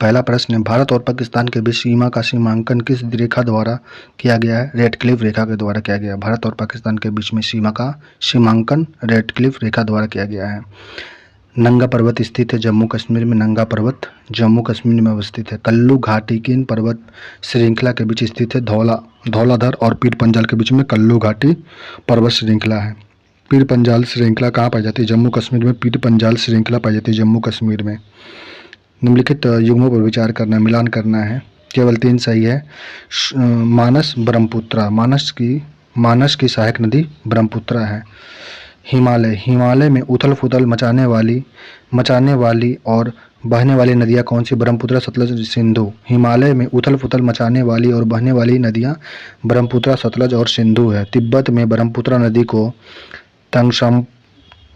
पहला प्रश्न, भारत और पाकिस्तान के बीच सीमा का सीमांकन किस रेखा द्वारा किया गया है? रेडक्लिफ रेखा के द्वारा किया गया है। भारत और पाकिस्तान के बीच में सीमा का सीमांकन रेडक्लिफ रेखा द्वारा किया गया है। नंगा पर्वत स्थित है जम्मू कश्मीर में। नंगा पर्वत जम्मू कश्मीर में अवस्थित है। कल्लू घाटी किन पर्वत श्रृंखला के बीच स्थित है? धौलाधर और पीर पंजाल के बीच में कल्लू घाटी पर्वत श्रृंखला है। पीर पंजाल श्रृंखला कहाँ पाई जाती है? जम्मू कश्मीर में पीर पंजाल श्रृंखला पाई जाती है जम्मू कश्मीर में। निम्नलिखित युग्मों पर विचार करना, मिलान करना है। केवल 3 सही है। मानस ब्रह्मपुत्रा, मानस की सहायक नदी ब्रह्मपुत्रा है। हिमालय में उथल पुथल मचाने वाली और बहने वाली नदियाँ कौन सी? ब्रह्मपुत्रा, सतलज, सिंधु। हिमालय में उथल पुथल मचाने वाली और बहने वाली नदियाँ ब्रह्मपुत्रा, सतलज और सिंधु है। तिब्बत में ब्रह्मपुत्रा नदी को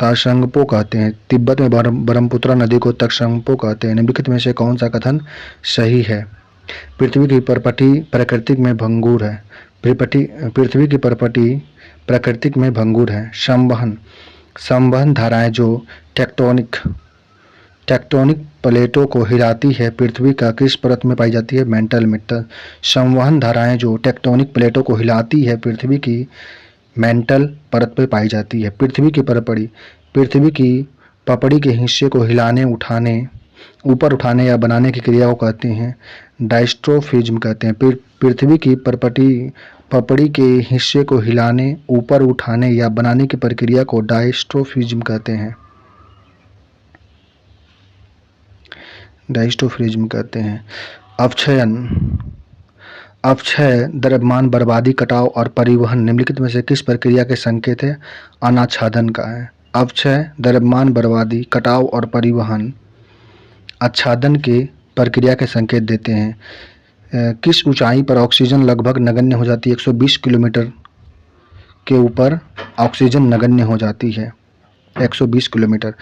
ताशंगपो कहते हैं। तिब्बत में ब्रह्मपुत्रा नदी को तक्षंगपो कहते हैं। निम्नलिखित में से कौन सा कथन सही है? पृथ्वी की परपटी प्राकृतिक में भंगुर है। पृथ्वी की परपटी प्राकृतिक में भंगुर है। संवहन धाराएं जो टेक्टोनिक प्लेटों को हिलाती है पृथ्वी का किस परत में पाई जाती है? मेंटल में। संवहन धाराएं जो टेक्टोनिक प्लेटों को हिलाती है पृथ्वी की मेंटल परत पर पाई जाती है। पृथ्वी की पपड़ी के हिस्से को हिलाने, ऊपर उठाने या बनाने की क्रिया को कहते हैं डायस्ट्रोफिज्म कहते हैं। पृथ्वी की पपड़ी के हिस्से को हिलाने, ऊपर उठाने या बनाने की प्रक्रिया को डायस्ट्रोफिज्म कहते हैं। अपक्षय, द्रव्यमान, बर्बादी, कटाव और परिवहन निम्नलिखित में से किस प्रक्रिया के संकेत है? अनाच्छादन का है। अपक्षय, द्रव्यमान, बर्बादी, कटाव और परिवहन आच्छादन के प्रक्रिया के संकेत देते हैं। किस ऊंचाई पर ऑक्सीजन लगभग नगण्य हो जाती है? 120 किलोमीटर के ऊपर ऑक्सीजन नगण्य हो जाती है। 120 किलोमीटर।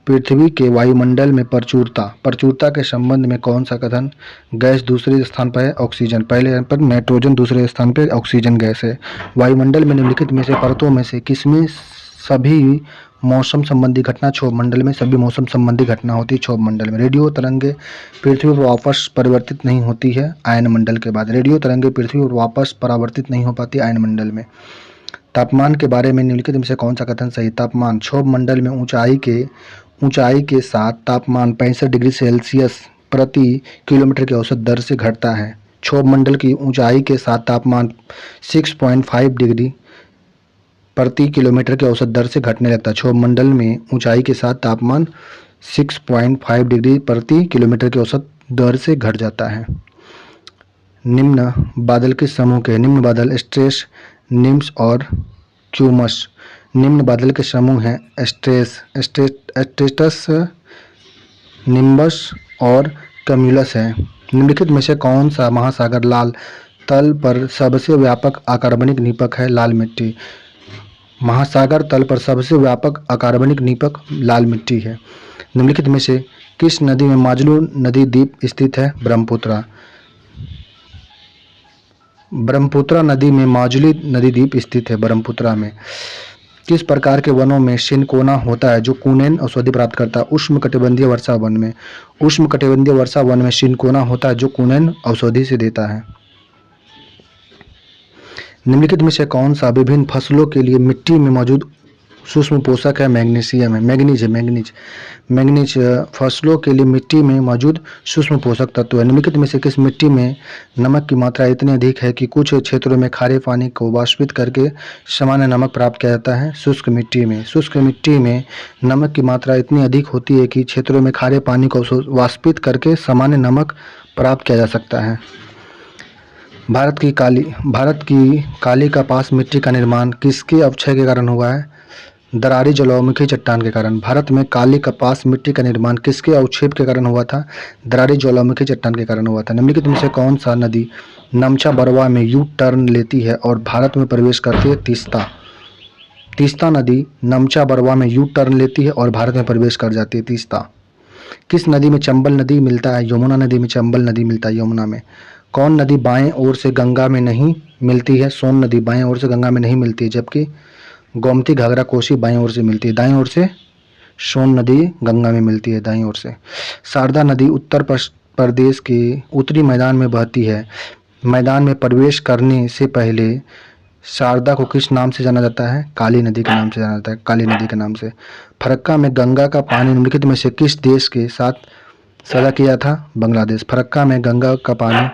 पृथ्वी के वायुमंडल में प्रचुरता के संबंध में कौन सा कथन? गैस दूसरे स्थान पर है, ऑक्सीजन पहले पर, नाइट्रोजन दूसरे स्थान पर, ऑक्सीजन गैस है। वायुमंडल में निम्नलिखित में से परतों में से किसमें सभी मौसम संबंधी घटना? क्षोभ मंडल में सभी मौसम संबंधी घटना होती है क्षोभ मंडल में। रेडियो तरंगे पृथ्वी पर वापस परिवर्तित नहीं होती है आयन मंडल के बाद। रेडियो तरंगे पृथ्वी पर वापस परावर्तित नहीं हो पाती आयन मंडल में। तापमान के बारे में निम्नलिखित में से कौन सा कथन सही? तापमान क्षोभ मंडल में ऊंचाई के साथ तापमान 65 डिग्री सेल्सियस प्रति किलोमीटर की औसत दर से घटता है। क्षोभ मंडल की ऊंचाई के साथ तापमान 6.5 डिग्री प्रति किलोमीटर की औसत दर से घटने लगता है। क्षोभ मंडल में ऊंचाई के साथ तापमान 6.5 डिग्री प्रति किलोमीटर की औसत दर से घट जाता है। निम्न बादल किस समूह के? निम्न बादल स्ट्रेस, निम्स और क्यूमस। निम्न बादल के समूह हैं स्ट्रेटस, निम्बस और कम्यूलस है। निम्नलिखित में से कौन सा महासागर लाल तल पर सबसे व्यापक अकार्बनिक निपक है? लाल मिट्टी। महासागर तल पर सबसे व्यापक अकार्बनिक निपक लाल मिट्टी है। निम्नलिखित में से किस नदी में माजुली नदी द्वीप स्थित है? ब्रह्मपुत्रा। ब्रह्मपुत्रा नदी में माजुली नदी द्वीप स्थित है ब्रह्मपुत्रा में। किस प्रकार के वनों में सिनकोना होता है जो कुनेन औषधि प्राप्त करता है? उष्णकटिबंधीय वर्षा वन में। उष्णकटिबंधीय वर्षा वन में सिनकोना होता है जो कुनेन औषधि से देता है। निम्नलिखित में से कौन सा विभिन्न फसलों के लिए मिट्टी में मौजूद सूक्ष्म पोषक है? मैग्नीशियम है। मैग्नीज फसलों के लिए मिट्टी में मौजूद सूक्ष्म पोषक तत्व है। निम्नलिखित में से किस मिट्टी में नमक की मात्रा इतनी अधिक है कि कुछ क्षेत्रों में खारे पानी को वाष्पित करके सामान्य नमक प्राप्त किया जाता है? शुष्क मिट्टी में। शुष्क मिट्टी में नमक की मात्रा इतनी अधिक होती है कि क्षेत्रों में खारे पानी को वाष्पित करके सामान्य नमक प्राप्त किया जा सकता है। भारत की काली कपास मिट्टी का निर्माण किसके अपक्षय के कारण हुआ है? दरारी ज्वालामुखी चट्टान के कारण। भारत में काली कपास मिट्टी का निर्माण किसके अवक्षेप के कारण हुआ था? दरारी ज्वालामुखी चट्टान के कारण हुआ था। निम्नलिखित में से कौन सा नदी नमचा बरवा में यू टर्न लेती है और भारत में प्रवेश करती है? तीस्ता नदी नमचा बरवा में यू टर्न लेती है और भारत में प्रवेश कर जाती है तीस्ता। किस नदी में चंबल नदी मिलता है? यमुना नदी में चंबल नदी मिलता है यमुना में। कौन नदी बाएं ओर से गंगा में नहीं मिलती है? सोन नदी बाएं ओर से गंगा में नहीं मिलती है, जबकि गोमती, घाघरा, कोसी बाएं ओर से मिलती है। दाएं ओर से सोन नदी गंगा में मिलती है दाएं ओर से। शारदा नदी उत्तर प्रदेश के उत्तरी मैदान में बहती है। मैदान में प्रवेश करने से पहले शारदा को किस नाम से जाना जाता है? काली नदी के नाम से जाना जाता है, काली नदी के नाम से। फरक्का में गंगा का पानी निम्नलिखित में से किस देश के साथ साझा किया था? बांग्लादेश। फरक्का में गंगा का पानी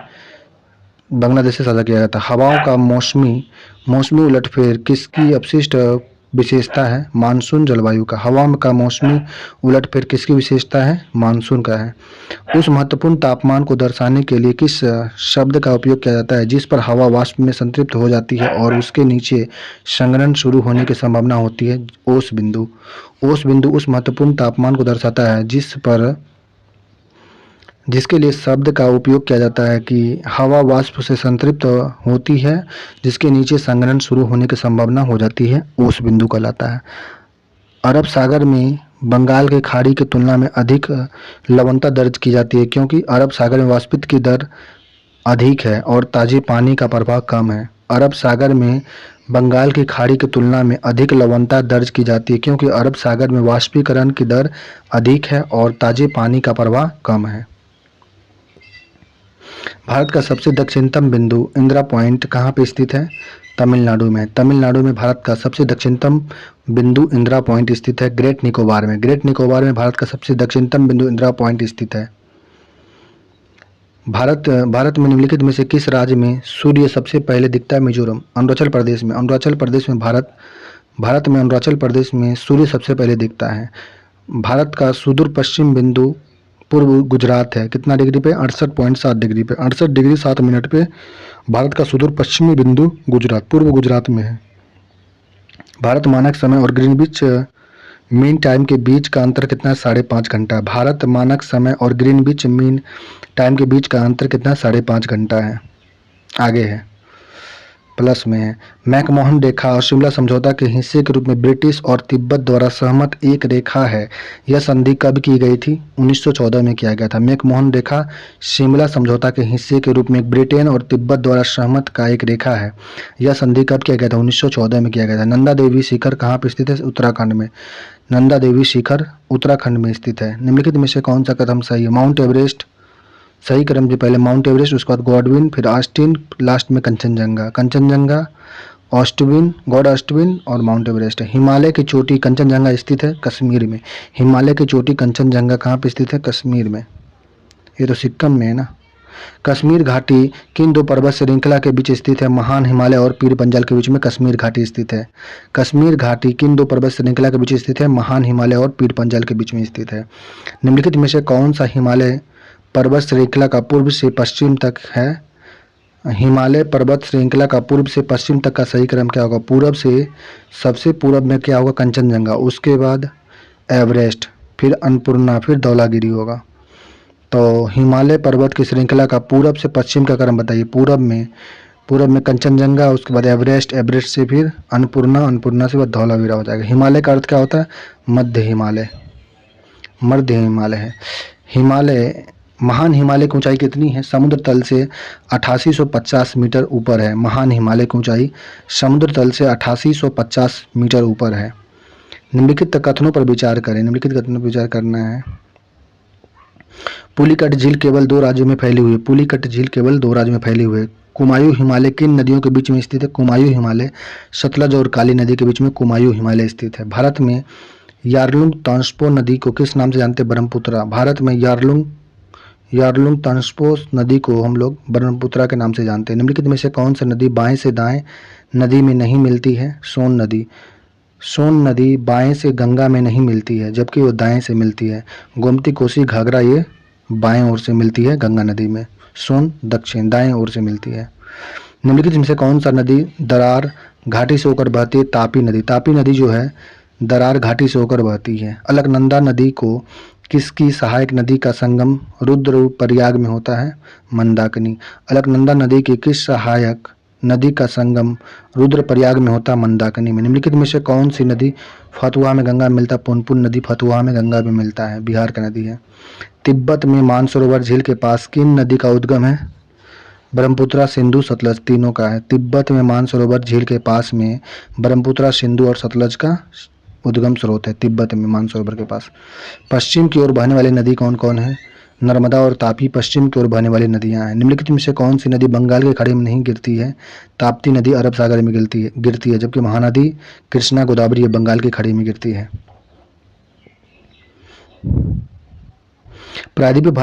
बांग्लादेश से साझा किया गया था। हवाओं का मौसमी उलटफेर किसकी अवशिष्ट विशेषता है? मानसून जलवायु का। हवा का मौसमी उलटफेर किसकी विशेषता है? मानसून का है। उस महत्वपूर्ण तापमान को दर्शाने के लिए किस शब्द का उपयोग किया जाता है जिस पर हवा वाष्प में संतृप्त हो जाती है और उसके नीचे संघनन शुरू होने की संभावना होती है? ओस बिंदु। ओस बिंदु उस महत्वपूर्ण तापमान को दर्शाता है जिसके लिए शब्द का उपयोग किया जाता है कि हवा वाष्प से संतृप्त होती है, जिसके नीचे संघनन शुरू होने की संभावना हो जाती है, ओस बिंदु कहलाता है। अरब सागर में बंगाल की खाड़ी की तुलना में अधिक लवणता दर्ज की जाती है क्योंकि अरब सागर में वाष्पित की दर अधिक है और ताजे पानी का प्रवाह कम है। अरब सागर में बंगाल की खाड़ी की तुलना में अधिक लवणता दर्ज की जाती है क्योंकि अरब सागर में वाष्पीकरण की दर अधिक है और ताजे पानी का प्रवाह कम है। भारत का सबसे दक्षिणतम बिंदु इंदिरा पॉइंट कहाँ पे स्थित है? तमिलनाडु में। तमिलनाडु में भारत का सबसे दक्षिणतम बिंदु इंदिरा पॉइंट स्थित है। ग्रेट निकोबार में। ग्रेट निकोबार में भारत का सबसे दक्षिणतम बिंदु इंदिरा पॉइंट स्थित है। भारत में निम्नलिखित में से किस राज्य में सूर्य सबसे पहले दिखता है? मिजोरम। अरुणाचल प्रदेश में। अरुणाचल प्रदेश में भारत में अरुणाचल प्रदेश में सूर्य सबसे पहले दिखता है। भारत का सुदूर पश्चिम बिंदु पूर्व गुजरात है। कितना डिग्री पे? 68.7 डिग्री पे। 68 डिग्री 7 मिनट पे भारत का सुदूर पश्चिमी बिंदु गुजरात, पूर्व गुजरात में है। भारत मानक समय और ग्रीनविच मीन टाइम के बीच का अंतर कितना है? 5.5 घंटा। भारत मानक समय और ग्रीनविच मीन टाइम के बीच का अंतर कितना है? 5.5 घंटा है। आगे है, प्लस में है। मैकमोहन रेखा और शिमला समझौता के हिस्से के रूप में ब्रिटिश और तिब्बत द्वारा सहमत एक रेखा है। यह संधि कब की गई थी? 1914 में किया गया था। मैकमोहन रेखा शिमला समझौता के हिस्से के रूप में ब्रिटेन और तिब्बत द्वारा सहमत का एक रेखा है। यह संधि कब किया गया था? 1914 में किया गया था। नंदा देवी शिखर कहाँ पर स्थित है? उत्तराखंड में। नंदा देवी शिखर उत्तराखंड में स्थित है। निम्नलिखित में से कौन सा कदम सही है? माउंट एवरेस्ट सही क्रम से पहले माउंट एवरेस्ट, उसके बाद गॉडविन, फिर ऑस्टिन, लास्ट में कंचनजंगा। कंचनजंगा, ऑस्टविन, गॉड ऑस्टविन और माउंट एवरेस्ट। हिमालय की चोटी कंचनजंगा स्थित है कश्मीर में। हिमालय की चोटी कंचनजंगा कहाँ पे स्थित है? कश्मीर में। ये तो सिक्किम में है ना। कश्मीर घाटी किन दो पर्वत श्रृंखला के बीच स्थित है? महान हिमालय और पीर पंजाल के बीच में कश्मीर घाटी स्थित है। कश्मीर घाटी किन दो पर्वत श्रृंखला के बीच स्थित है? महान हिमालय और पीर पंजाल के बीच में स्थित है। निम्नलिखित में से कौन सा हिमालय पर्वत श्रृंखला का पूर्व से पश्चिम तक है? हिमालय पर्वत श्रृंखला का पूर्व से पश्चिम तक का सही क्रम क्या होगा? पूरब से सबसे पूरब में क्या होगा? कंचनजंगा, उसके बाद एवरेस्ट, फिर अन्नपूर्णा, फिर धौलागिरी होगा। तो हिमालय पर्वत की श्रृंखला का पूरब से पश्चिम का क्रम बताइए। पूरब में कंचनजंगा, उसके बाद एवरेस्ट, एवरेस्ट से फिर अन्नपूर्णा, अन्नपूर्णा से बाद धौलावीरा हो जाएगा। हिमालय का अर्थ क्या होता है? मध्य हिमालय, मध्य हिमालय है। हिमालय, महान हिमालय की ऊंचाई कितनी है? समुद्र तल से 8850 मीटर ऊपर है। महान हिमालय की ऊंचाई समुद्र तल से 8850 मीटर ऊपर है। निम्नलिखित कथनों पर विचार करें। निम्नलिखित कथनों पर विचार करना है। पुलिकट झील केवल 2 राज्यों में फैली हुई है। पुलिकट झील केवल 2 राज्यों में फैली हुई है। कुमायूं हिमालय किन नदियों के बीच में स्थित है? कुमायूं हिमालय सतलज और काली नदी के बीच में कुमायूं हिमालय स्थित है। भारत में यारलुंग तांग्सपो नदी को किस नाम से जानते हैं? ब्रह्मपुत्रा। भारत में यारलुंग तांग्सपो नदी को हम लोग ब्रह्मपुत्रा के नाम से जानते हैं। निम्नलिखित में से कौन सी नदी बाएं से दाएं नदी में नहीं मिलती है? सोन नदी। सोन नदी बाएं से गंगा में नहीं मिलती है जबकि वो दाएं से मिलती है। गोमती, कोसी, घाघरा ये बाएं ओर से मिलती है गंगा नदी में। सोन दक्षिण दाएं ओर से मिलती है। निम्नलिखित में से कौन सा नदी दरार घाटी से होकर बहती है? तापी नदी। तापी नदी जो है दरार घाटी से होकर बहती है। अलकनंदा नदी को किसकी सहायक नदी का संगम रुद्रप्रयाग में होता है? मंदाकिनी। अलकनंदा नदी की किस सहायक नदी का संगम रुद्रप्रयाग में होता है? मंदाकिनी में। निम्नलिखित में से कौन सी नदी फतुहा में गंगा में मिलता है? पुनपुन नदी फतुहा में गंगा में मिलता है, बिहार का नदी है। तिब्बत में मानसरोवर झील के पास किन नदी का उद्गम है? ब्रह्मपुत्रा, सिंधु, सतलज तीनों का है। तिब्बत में मानसरोवर झील के पास में ब्रह्मपुत्रा, सिंधु और सतलज का उद्गम स्रोत है। तिब्बत में मानसरोवर के पास। पश्चिम की ओर बहने वाली नदी कौन कौन है? नर्मदा और तापी पश्चिम की ओर बहने वाली नदियां हैं। निम्नलिखित में से कौन सी नदी बंगाल के खाड़ी में नहीं गिरती है? ताप्ती नदी अरब सागर में गिरती है, जबकि महानदी कृष्णा गोदावरी ये बंगाल की खाड़ी में गिरती है। प्रायद्वीपीय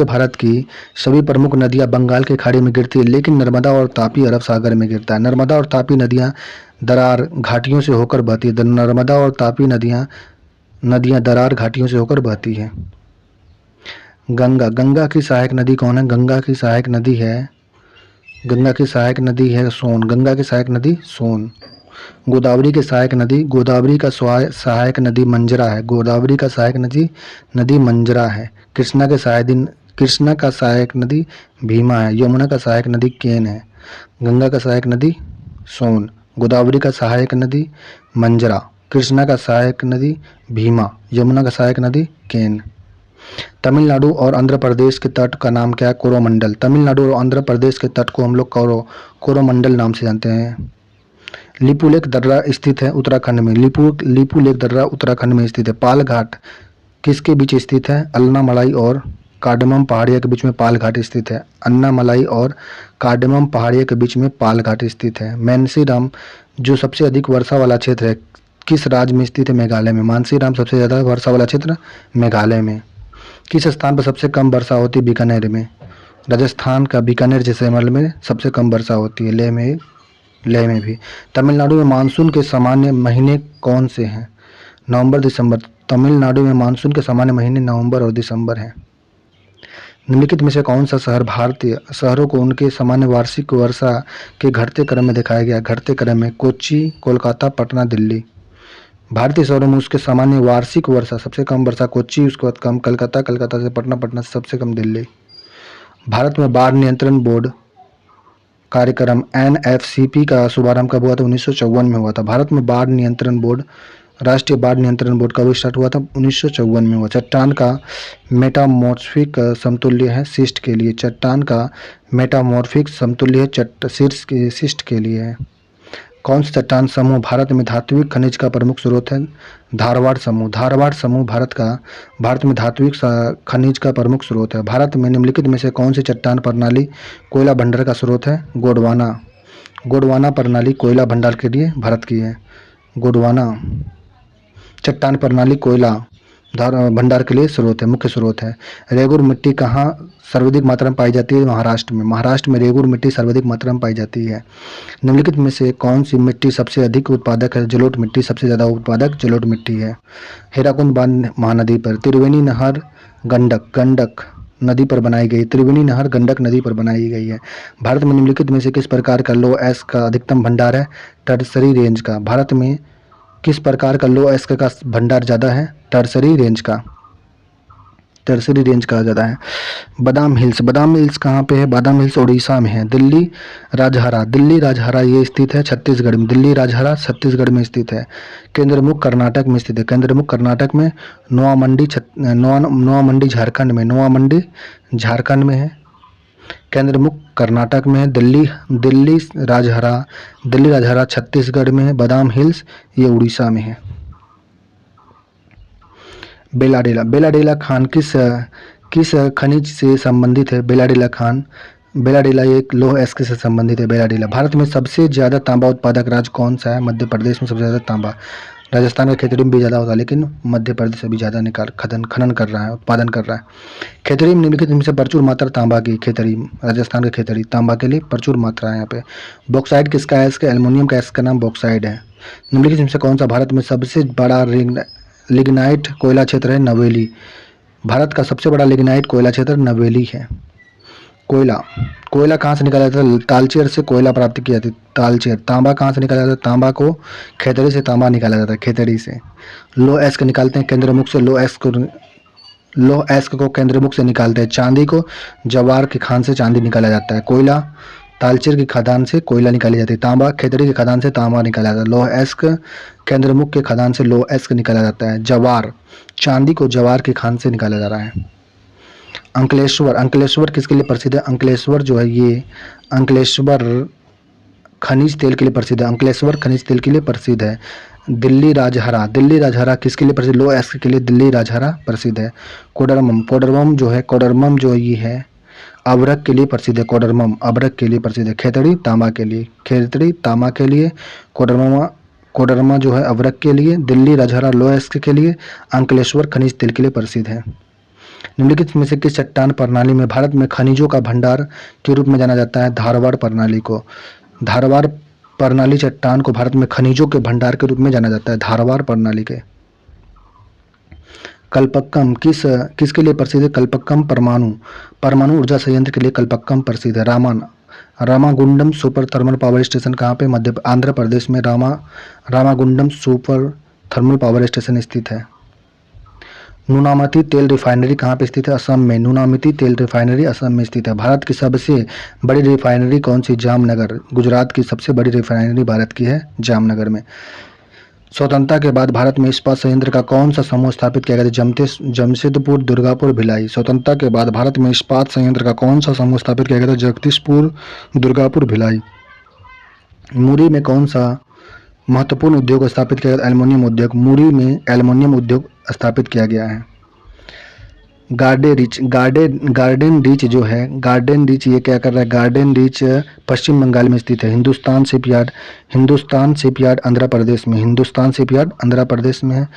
भारत की सभी प्रमुख नदियां बंगाल की खाड़ी में गिरती है, लेकिन नर्मदा और तापी अरब सागर में गिरता है। नर्मदा और तापी नदियां दरार घाटियों से होकर बहती है। नर्मदा और तापी नदियां दरार घाटियों से होकर बहती है। गंगा की सहायक नदी कौन है? गंगा की सहायक नदी है सोन। गंगा की सहायक नदी सोन। गोदावरी की सहायक नदी मंजरा है। गोदावरी का सहायक नदी मंजरा है। कृष्णा का सहायक नदी भीमा है। यमुना का सहायक नदी केन है। गंगा का सहायक नदी सोन, गोदावरी का सहायक नदी मंजरा, कृष्णा का सहायक नदी भीमा, यमुना का सहायक नदी केन। तमिलनाडु और आंध्र प्रदेश के तट का नाम क्या है? कोरोमंडल। तमिलनाडु और आंध्र प्रदेश के तट को हम लोग कोरोमंडल नाम से जानते हैं। लिपुलेख दर्रा स्थित है उत्तराखंड में। लिपुलेख दर्रा उत्तराखंड में स्थित है। पाल घाट किसके बीच स्थित है? अन्नामलाई और कार्डमम पहाड़िया के बीच में पाल घाट स्थित है। अन्नामलाई और कार्डमम पहाड़िया के बीच में पाल घाट स्थित है। मानसीराम जो सबसे अधिक वर्षा वाला क्षेत्र है किस राज्य में स्थित है? मेघालय में। मानसीराम सबसे ज्यादा वर्षा वाला क्षेत्र मेघालय में। किस स्थान पर सबसे कम वर्षा होती है? बीकानेर में। राजस्थान का बीकानेर जैसलमेर में सबसे कम वर्षा होती है। लेह में भी। तमिलनाडु में मानसून के सामान्य महीने कौन से हैं? नवंबर दिसंबर। तमिलनाडु में मानसून के सामान्य महीने नवंबर और दिसंबर हैं। निम्नलिखित में से कौन सा शहर भारतीय शहरों को उनके सामान्य वार्षिक वर्षा के घटते क्रम में दिखाया गया? घटते क्रम में कोच्चि, कोलकाता, पटना, दिल्ली। भारतीय शहरों में उसके सामान्य वार्षिक वर्षा सबसे कम वर्षा कोच्चि, उसके बाद कम कलकत्ता, कलकत्ता से पटना, पटना से सबसे कम दिल्ली। भारत में बाढ़ नियंत्रण बोर्ड कार्यक्रम NFCP का शुभारंभ कब हुआ था? 1954 में हुआ था। भारत में राष्ट्रीय बाढ़ नियंत्रण बोर्ड कब स्टार्ट हुआ था? 1954 में हुआ। चट्टान का मेटामॉर्फिक समतुल्य है सिस्ट के लिए। चट्टान का मेटामॉर्फिक समतुल्य है सिस्ट के लिए है। कौन सा चट्टान समूह भारत में धात्विक खनिज का प्रमुख स्रोत है? धारवाड़ समूह। धारवाड़ समूह भारत में धात्विक खनिज का प्रमुख स्रोत है। भारत में निम्नलिखित में से कौन सी चट्टान प्रणाली कोयला भंडार का स्रोत है? गोंडवाना प्रणाली कोयला भंडार के लिए भारत की है। गोंडवाना चट्टान प्रणाली कोयला भंडार के लिए मुख्य स्रोत है। रेगुर मिट्टी कहाँ सर्वाधिक मात्रा में पाई जाती है? महाराष्ट्र में। महाराष्ट्र में रेगुर मिट्टी सर्वाधिक मात्रा में पाई जाती है। निम्नलिखित में से कौन सी मिट्टी सबसे अधिक उत्पादक है? जलोढ़ मिट्टी सबसे ज्यादा उत्पादक जलोढ़ मिट्टी है। हेराकुंड बांध महानदी पर त्रिवेणी नहर गंडक नदी पर बनाई गई। त्रिवेणी नहर गंडक नदी पर बनाई गई है। भारत में निम्नलिखित में से किस प्रकार का लो एस का अधिकतम भंडार है? टर्सरी रेंज का। भारत में किस प्रकार का लो एस का भंडार ज्यादा है? टर्सरी रेंज का ज्यादा है। बादाम हिल्स कहाँ पे है? बादाम हिल्स उड़ीसा में है। दिल्ली राजहरा ये स्थित है छत्तीसगढ़ में। दिल्ली राजहरा छत्तीसगढ़ में स्थित है। केंद्रमुख कर्नाटक में स्थित है। केंद्रमुख कर्नाटक में। नोआमंडी झारखंड में है। केंद्रमुख कर्नाटक में है। दिल्ली राजहरा छत्तीसगढ़ में है। बादाम हिल्स ये उड़ीसा में है। बेलाडेला खान किस खनिज से संबंधित है? बेलाडेला एक लौह अयस्क से संबंधित है। बेलाडेला। भारत में सबसे ज्यादा तांबा उत्पादक राज्य कौन सा है? मध्य प्रदेश में सबसे ज्यादा तांबा। राजस्थान का खेतड़ी में भी ज्यादा होता है, लेकिन मध्य प्रदेश अभी ज्यादा खनन कर रहा है, उत्पादन कर रहा है। खेतड़ी में निम्नलिखित में से प्रचुर मात्रा तांबा की। राजस्थान का खेतड़ी तांबा के लिए प्रचुर मात्रा है यहाँ पे। बॉक्साइड किसका अयस्क है? एल्युमिनियम का अयस्क का नाम बॉक्साइड है। निम्नलिखित में से कौन सा भारत में सबसे बड़ा लिग्नाइट कोयला क्षेत्र है? नवेली। भारत का सबसे बड़ा लिग्नाइट कोयला क्षेत्र नवेली है। कोयला कहाँ से निकाला जाता है? तालचेर से कोयला प्राप्त किया जाती है। तालचेर। तांबा कहाँ से निकाला जाता है? तांबा को खेतड़ी से तांबा निकाला जाता है। खेतड़ी से। लो अयस्क निकालते हैं केंद्रमुख से। लो अयस्क को केंद्रमुख से निकालते हैं। चांदी को जवार की खान से चांदी निकाला जाता है। कोयला तालचेर की खदान से कोयला निकाली जाती है। तांबा खेतड़ी की खदान से तांबा निकाला जाता है। लोह अयस्क केंद्रमुख के खदान से लोह अयस्क निकाला जाता है। जवार चांदी को जवार की खान से निकाला जा रहा है। अंकलेश्वर किसके लिए प्रसिद्ध है? अंकलेश्वर जो है ये खनिज तेल के लिए प्रसिद्ध है। अंकलेश्वर खनिज तेल के लिए प्रसिद्ध है। दिल्ली राजहरा, दिल्ली राजहरा किसके लिए प्रसिद्ध? लो एस्क के लिए दिल्ली राजहरा प्रसिद्ध है। कोडरमम, कोडरमम जो है, कोडरमम जो ये है अभ्रक के लिए प्रसिद्ध है। कोडरमम अभ्रक के लिए प्रसिद्ध है। खेतड़ी तांबा के लिए, खेतड़ी तांबा के लिए, कोडरमा कोडरमा जो है अभ्रक के लिए, दिल्ली राजहरा लो एस्क के लिए, अंकलेश्वर खनिज तेल के लिए प्रसिद्ध है। निम्नलिखित में से किस चट्टान प्रणाली में भारत में खनिजों का भंडार के रूप में जाना जाता है? धारवाड़ प्रणाली को। धारवाड़ प्रणाली चट्टान को भारत में खनिजों के भंडार के रूप में जाना जाता है, धारवाड़ प्रणाली के। कल्पक्कम किसके लिए प्रसिद्ध है? कल्पक्कम परमाणु ऊर्जा संयंत्र के लिए कल्पक्कम प्रसिद्ध है। Ramagundam super thermal power station कहाँ पे? आंध्र प्रदेश में Ramagundam super thermal power station स्थित है। नूनामती तेल रिफाइनरी कहाँ पे स्थित है? असम में। नूनामती तेल रिफाइनरी असम में स्थित है। भारत की सबसे बड़ी रिफाइनरी कौन सी? जामनगर। गुजरात की सबसे बड़ी रिफाइनरी भारत की है जामनगर में। स्वतंत्रता के बाद भारत में इस्पात संयंत्र का कौन सा समूह स्थापित किया गया था? जमशेदपुर, दुर्गापुर, भिलाई। स्वतंत्रता के बाद भारत में इस्पात संयंत्र का कौन सा समूह स्थापित किया गया था? जगदीशपुर, दुर्गापुर, भिलाई। मुरी में कौन सा महत्वपूर्ण उद्योग स्थापित किया गया? एल्युमिनियम उद्योग। मुरी में एल्युमिनियम उद्योग स्थापित किया गया है। गार्डन रीच जो है, गार्डन रीच ये क्या कर रहा है? गार्डन रीच पश्चिम बंगाल में स्थित है। हिंदुस्तान शिपयार्ड आंध्र प्रदेश में। हिंदुस्तान शिपयार्ड आंध्र प्रदेश में है।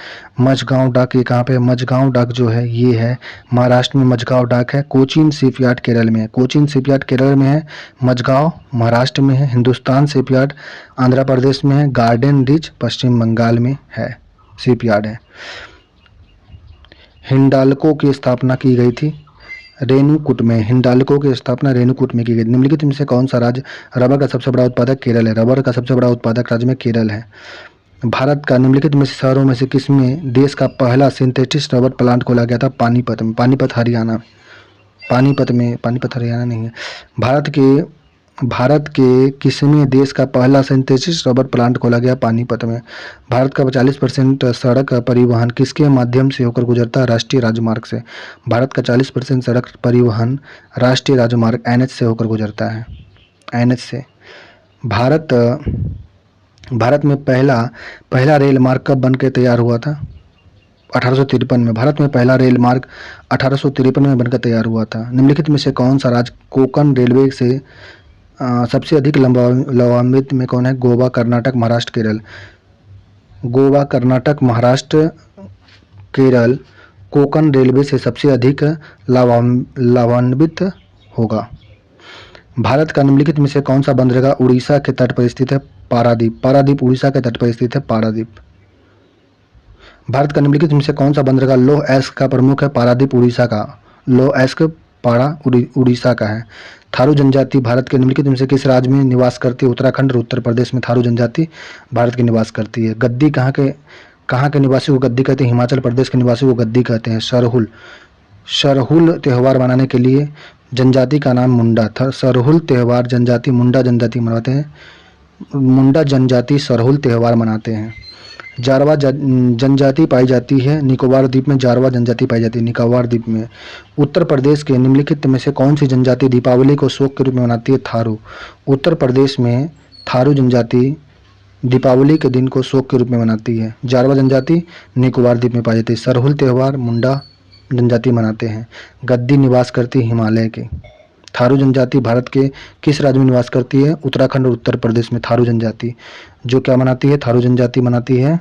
मझगांव डाक ये कहाँ पे है? मझगांव डाक जो है ये है महाराष्ट्र में। मझगांव डाक है। कोचीन शिपयार्ड केरल में है। कोचीन शिपयार्ड केरल में है। मझगांव महाराष्ट्र में है। हिंदुस्तान शिपयार्ड आंध्र प्रदेश में है। गार्डन रीच पश्चिम बंगाल में है, शिपयार्ड है। हिंडाल्को की स्थापना की गई थी रेणुकूट में। हिंडाल्को की स्थापना रेणुकूट में की गई। निम्नलिखित में से कौन सा राज्य रबर का सबसे बड़ा उत्पादक? केरल है। रबर का सबसे बड़ा उत्पादक राज्य में केरल है। भारत का निम्नलिखित में से शहरों में से किसमें देश का पहला सिंथेटिक रबर प्लांट खोला गया था? पानीपत में। पानीपत हरियाणा नहीं है। भारत के किसमें देश का पहला सिंथेटिक रबर प्लांट खोला गया? पानीपत में। भारत का 40% सड़क परिवहन किसके माध्यम से होकर गुजरता है? राष्ट्रीय राजमार्ग से। भारत का 40% सड़क परिवहन राष्ट्रीय राजमार्ग एनएच से होकर गुजरता है, एनएच से। भारत में पहला रेल मार्ग कब बन के तैयार हुआ था? 1853 में। भारत में पहला रेल मार्ग 1853 में बनकर तैयार हुआ था। निम्नलिखित में से कौन सा राज्य कोंकण रेलवे से सबसे अधिक लाभान्वित में कौन है? गोवा, कर्नाटक, महाराष्ट्र, केरल। गोवा, कर्नाटक, महाराष्ट्र, केरल कोंकण रेलवे से सबसे अधिक लाभान्वित होगा। भारत का निम्नलिखित में से कौन सा बंदरगाह उड़ीसा के तट पर स्थित है? पारादीप। पारादीप उड़ीसा के तट पर स्थित है, पारादीप। भारत का निम्नलिखित में से कौन सा बंदरगाह लौह एस्क का प्रमुख है? पारादीप उड़ीसा का। लौह एस्क उड़ीसा का है। थारू जनजाति भारत के निम्नलिखित में से किस राज्य में निवास करती है? उत्तराखंड और उत्तर प्रदेश में थारू जनजाति भारत की निवास करती है। गद्दी कहाँ के निवासी को गद्दी कहते हैं? हिमाचल प्रदेश के निवासी को गद्दी कहते हैं। सरहुल त्यौहार मनाने के लिए जनजाति का नाम मुंडा था। सरहुल त्यौहार जनजाति मुंडा जनजाति मनाते हैं। मुंडा जनजाति सरहुल त्यौहार मनाते हैं। जारवा जनजाति पाई जाती है निकोबार द्वीप में। जारवा जनजाति पाई जाती है निकोबार द्वीप में। उत्तर प्रदेश के निम्नलिखित में से कौन सी जनजाति दीपावली को शोक के रूप में मनाती है? थारू। उत्तर प्रदेश में थारू जनजाति दीपावली के दिन को शोक के रूप में मनाती है। जारवा जनजाति निकोबार द्वीप में पाई जाती है। सरहुल त्यौहार मुंडा जनजाति मनाते हैं। गद्दी निवास करती है हिमालय के। थारू जनजाति भारत के किस राज्य में निवास करती है? उत्तराखंड और उत्तर प्रदेश में। थारू जनजाति जो क्या मनाती है? थारू जनजाति मनाती है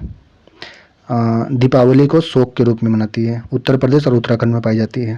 दीपावली को शोक के रूप में मनाती है। उत्तर प्रदेश और उत्तराखंड में पाई जाती है।